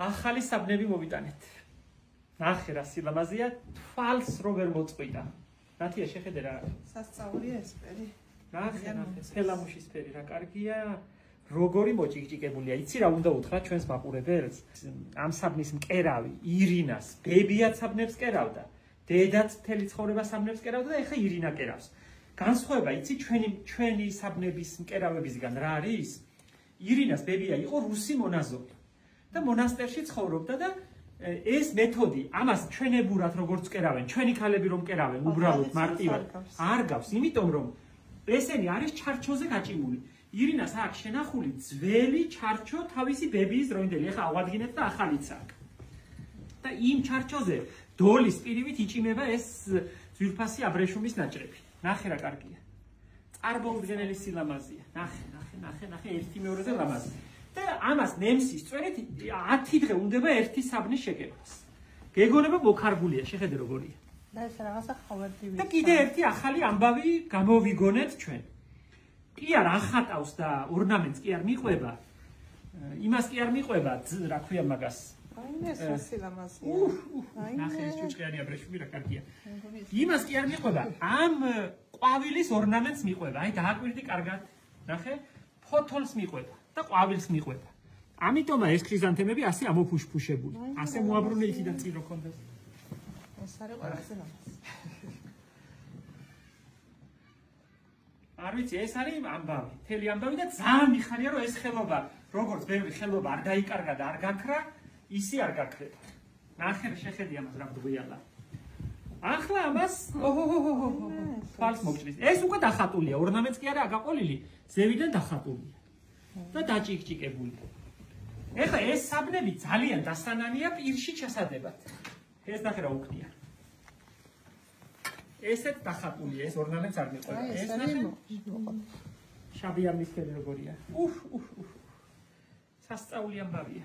ახალი საბნები მოვიტანეთ. ნახე რა სილამაზეა, თვალს როგორ მოწყვიტა. ნათია შეხედე რა. სასწაულია ესპერი. ნახე, ფელამუშის ფერი რა კარგია. როგორი მოჭიკჭიკებულია. იცი რა უნდა უთხრა ჩვენს მაყურებელს? ამ საბნის მკერავი ირინას, ბებიაც საბნებს კერავდა. დედაც მთელი ცხოვრება საბნებს კერავდა და ეხა ირინა კერავს. განსხვავება იცი ჩვენი საბნების მკერავებისგან რა არის? ირინას ბებია იყო რუსი მონაზონი და მონასტერში ცხოვრობდა და ეს მეთოდი ამას ჩვენებურად როგორც კერავენ, ჩვენი ქალები რომ კერავენ, უბრალოდ მარტივად არ გავს, იმიტომ რომ ესენი არის ჩარჩოზე გაჭიმული. ირინას აქვს შენახული ძველი ჩარჩო თავისი ბებიის დროინდელი, ეხლა ავადგინეთ და ახალიც აქვს. და იმ ჩარჩოზე დოლის პირივით იჭიმება ეს ძვირფასი აბრეშუმის ნაჭრები. ნახე რა კარგია. წარმოუდგენელი სილამაზეა. ნახე ერთი მეორეზე ლამაზი. და ამას ნემსის წვერით 10 დღე უნდება ერთი საბნის შეკევას. გეგონება მოქარგულია, შეხედე როგორია. და ეს რაღაცა ხოვერდივი. და კიდე ერთი ახალი ამბავი გამოვიგონეთ ჩვენ. კი არ ახატავს და ორნამენტს კი არ მიყვება. იმას კი არ მიყვება, რა ქვია მაგას. ეს სილამაზეა. ნახე ეს ჭუჭყიანი აბრეშუმი რა კარგია. იმას კი არ მიყვება, ამ ყვავილის ორნამენტს მიყვება. აი დააკვირდი კარგად. ნახე, ფოთოლს მიყვება და ყვავილს მიყვება. ამიტომაა ეს ქრიზანთემები ასე ამოფუშფუშებული. ასე მოაბრუნე იქიდან წინ რო კონდეს. ეს არის ყველაზე ლამაზი. არ ვიცი, ეს არის ამბავი, მთელი ამბავი და ძალიან მიხარია რომ ეს ხელობა, როგორც ბევრი ხელობა არ დაიკარგა და არ გაქრა, ისი არ გაქრება. ნახე შეხედი ამას რა გვიალა. ახლა ამას თვალს მოგჭრის. ეს უკვე დახატულია, ორნამენტს კი არა გაყოლილი, ზევიდან დახატულია. და დაჭიკჭიკებული. ეხლა ეს საბნები ძალიან დასანანია პირში ჩასადებად. ეს ნახე რა უქნია. ესეთ დახატულია, ეს ორნამენტს არ მიყვება. ეს ნახე შავი ამისფერი როგორია. სასწაული ამბავია.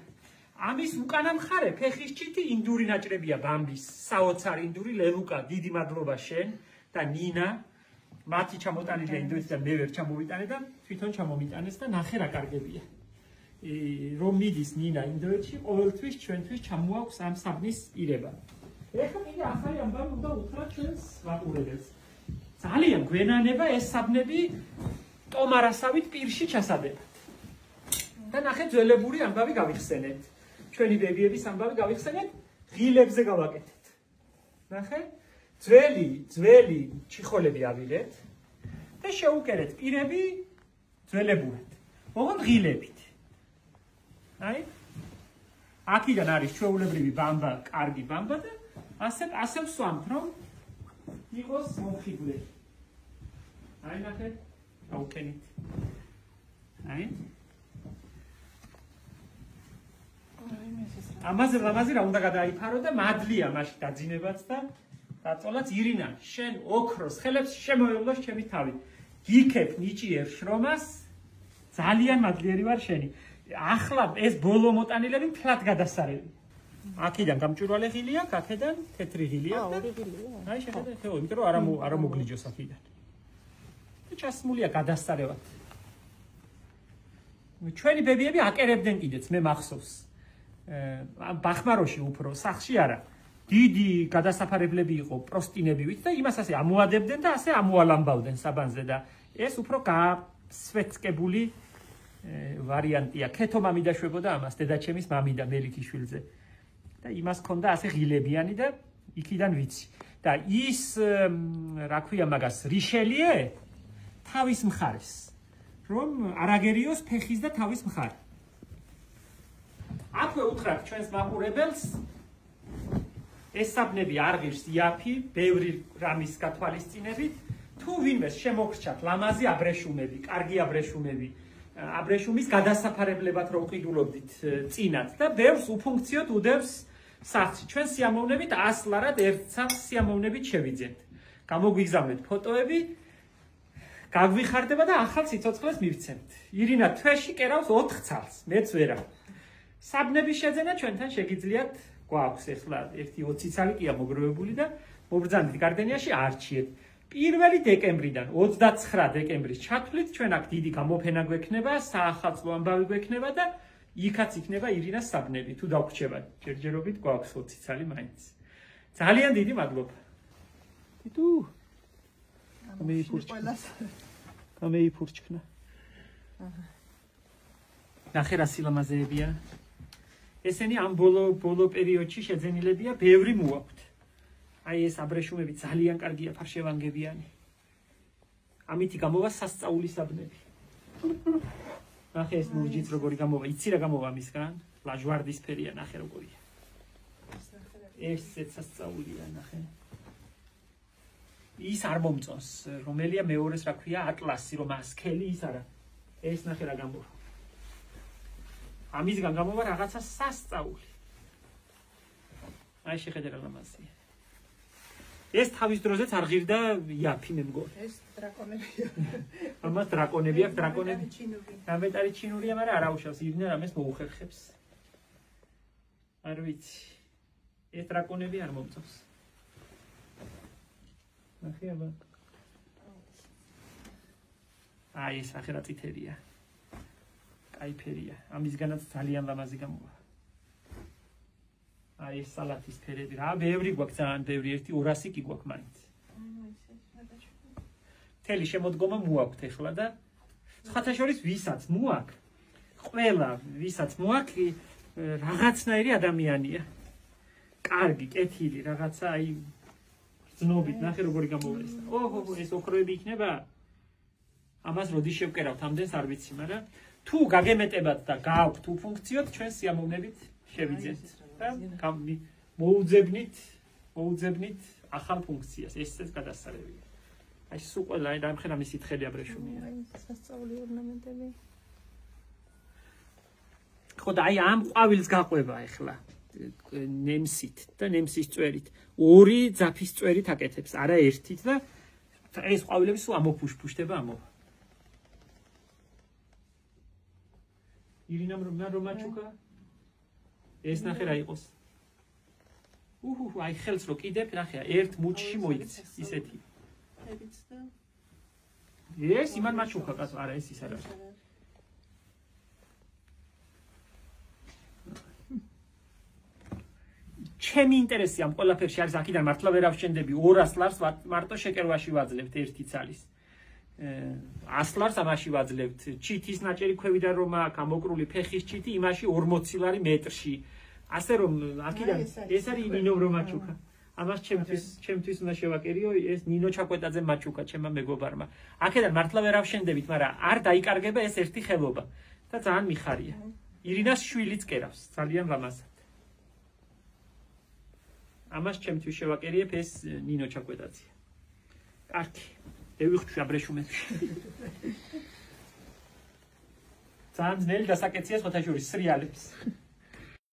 ამის უკანა მხარე ფეხის ჩიტი ინდური ნაჭრებია ბამბის, საოცარი ინდური ლელუკა, დიდი მადლობა შენ და ნინა. მათი ჩამოტანილია ინდოეთიდან, მე ვერ ჩამოვიტანე და თვითონ ჩამომიტანეს და ნახე რა კარგებია. რომ მიდის ნინა ინდოეთში, ყოველთვის ჩვენთვის ჩამოაქვს ამ საბნის პირება. ეხლა კიდე ახალი ამბავი უნდა უთხრა ჩვენს მაყურებელს. ძალიან გვენანება ეს საბნები ტომარასავით პირში ჩასადებად. და ნახე ძველებური ამბავი გავიხსენეთ. ჩვენი ბებიების ამბავი გავიხსენეთ, ღილებზე გავაკეთეთ. ნახე? ძველი ჩიხოლები ავიღეთ და შევუკერეთ პირები ძველებურად. ოღონდ ღილებით. აი? აქედან არის ჩვეულებრივი ბამბა, კარგი ბამბა და ასე ვსვამთ, რომ იყოს მომხიბვლელი. აი ნახე, აუქენით. აი? ამაზე რა უნდა გადაიფარო და მადლია მაშინ დაძინებაც და დაწოლაც ირინა, შენ ოქროს ხელებს შემოევლოს ჩემი თავი. გიქებ ნიჭიერ შრომას, ძალიან მადლიერი ვარ შენი. ახლა ეს ბოლო მოტანილები მთლად გადასარევია. აქედან გამჭვირვალე ღილია, აქედან თეთრი ღილია და ორი ღილია. აი შეხედე, ხო, იმიტომ რომ არა მოგლიჯოს აქედან. და ჩასმულია გადასარევად. ჩვენი ბებიები აკერებდნენ კიდეც, მე მახსოვს. ბახმაროში უფრო, სახში არა. დიდი გადასაფარებლები იყო პროსტინებივით და იმას ასე ამოადებდნენ და ასე ამოალამბავდნენ საბანზე და ეს უფრო გასვეცკებული ვარიანტია. ქეთო მამი დაშვებოდა ამას, დედაჩემის მამი და მელიქიშვილზე. და იმას ქონდა ასე ღილებიანი და იქიდან ვიცი. და ის რა ქვია მაგას, რიშელიე თავის მხარეს, რომ არაგერიოს ფეხის და თავის მხარე. აქვე უთხრათ ჩვენს მაყურებელს ეს საბნები არ ღირს იაფი, ბევრი რამის გათვალისწინებით, თუ ვინმეს შემოგრჩათ ლამაზი აბრეშუმები, კარგი აბრეშუმები, აბრეშუმის გადასაფარებლებად რო ვყიდულობდით წინათ და ბევრს უფუნქციოდ უდევს სახლში. ჩვენ სიამოვნებით ასლარად ერთ სახლს სიამოვნებით შევიძენთ. გამოგვიგზავნეთ ფოტოები, გაგვიხარდება და ახალ სიცოცხლეს მივცემთ. ირინა თვეში კერავს 4 ცალს, მეც ვერა. საბნების შეძენა ჩვენთან შეგიძლიათ გვაქვს ახლა 1-20 ცალი კია მოგროვებული და მობრძანდით გარდენიაში არჩიეთ. 1 დეკემბრიდან 29 დეკემბრის ჩათვლით ჩვენ აქ დიდი გამოფენა გვექნება, საახალწლო ამბავი გვექნება და იქაც იქნება ირინას საბნელი, თუ დაგვრჩება ჯერჯერობით გვაქვს 20 ცალი მაინც. ძალიან დიდი მადლობა. თუ გამეიფურჩქნა. ნახე რა სილამაზეებია. ესენი ამ ბოლო პერიოდში შეძენილებია, ბევრი მოაქვთ. აი ეს აბრეშუმები ძალიან კარგია, ფარშევანგებიანი. ამითი გამოვა სასწაულის საბნები. ნახე ეს ლურჯიც როგორი გამოვა, იცი რა გამოვა მისგან? ლაჟვარდისფერია, ნახე როგორია. ესეც სასწაულია, ნახე. ის არ მომწონს, რომელია მეორეს რა ქვია, ატლასი, რომ ასქელი ის არა. ეს ნახე რა გამოვა. ამისგან გამოვა რაღაცა სასწაული. აი შეხედე რა ლამაზია. ეს თავის დროზეც არ ღირდა იაფი მე მგონი. ეს დრაკონებია. ამას დრაკონები აქვს, დრაკონები. გამეტარი ჩინურია, მაგრამ არ აუშავს, ირინა რამეს მოუხერხებს. არ ვიცი. ეს დრაკონები არ მომწონს. ნახე აბა. აი ეს ახლა რა წითელია. კაიფერია. ამისგანაც ძალიან ლამაზი გამოვა. აი ეს სალათის ფერები რა, ბევრი გვაქვს ძალიან ბევრი, 1-200 კი გვაქვს მაინც. თელი შემოდგომა მოაქვთ ახლა და სხვათა შორის ვისაც მოაქვს, ყველა ვისაც მოაქვს რაღაცნაირი ადამიანია. კარგი, კეთილი, რაღაცა აი ზნობით, ნახე როგორი გამოვა ეს. ოჰო, ეს ოქროები იქნება. ამას როდის შევკერავთ, ამდენს არ ვიცი, მაგრამ თუ გაგემეტებათ და გააქვთ უფუნქციოდ, ჩვენ სიამოვნებით შევიძენთ. მოუძებნით ახალ ფუნქციას, ესეც გადასარევია. აი სულ ყველა აი დამხელა მისი თხელი აბრეშუმია. აი სასწაული ორნამენტები. ხო და აი ამ ყვავილს გაყვება ახლა ნემსით და ნემსის წვერით. 2 ძაფის წვერით აკეთებს, არა ერთით და ეს ყვავილები სულ ამოფუშფუშდება ამოვა. ირინამ რომ მაჩუკა ეს ნახე რა იყოს. აი ხელს რო კიდებ, ნახე, ერთ მუჩში მოიქცე, ისეთი. ებიც და ეს იმან მაჩუქა კაცო, არა ეს ის არა. ჩემი ინტერესი ამ ყველაფერში არის აქედან მართლა ვერ ავშენდები 200 ლარს მარტო შეკერვაში ვაძლევთ ერთი ცალის. 100 ლარს ამაში ვაძლევთ. ჩითის ნაჭერი ქვევიდან რომ აქ ამოკრული ფეხის ჩითი, იმაში 40 ლარი მეტრში. ასე რომ აქედან ეს არის ნინო რომ მაჩუკა. ამას ჩემთვის უნდა შევაკერიო, ეს ნინო ჩაკვეტაძე მაჩუკა ჩემმა მეგობარმა. აქედან მართლა ვერ ავშენდებით, მაგრამ არ დაიკარგება ეს ერთი ხელობა და ძალიან მიხარია. ირინას შვილიც კერავს, ძალიან ლამაზად. ამას ჩემთვის შევაკერიებ ეს ნინო ჩაკვეტაძეა. კარგი. ევიხვი აბრეშუმებში. ძალიან ძნელი დასაკეცია სხვათა შორის სრიალებს.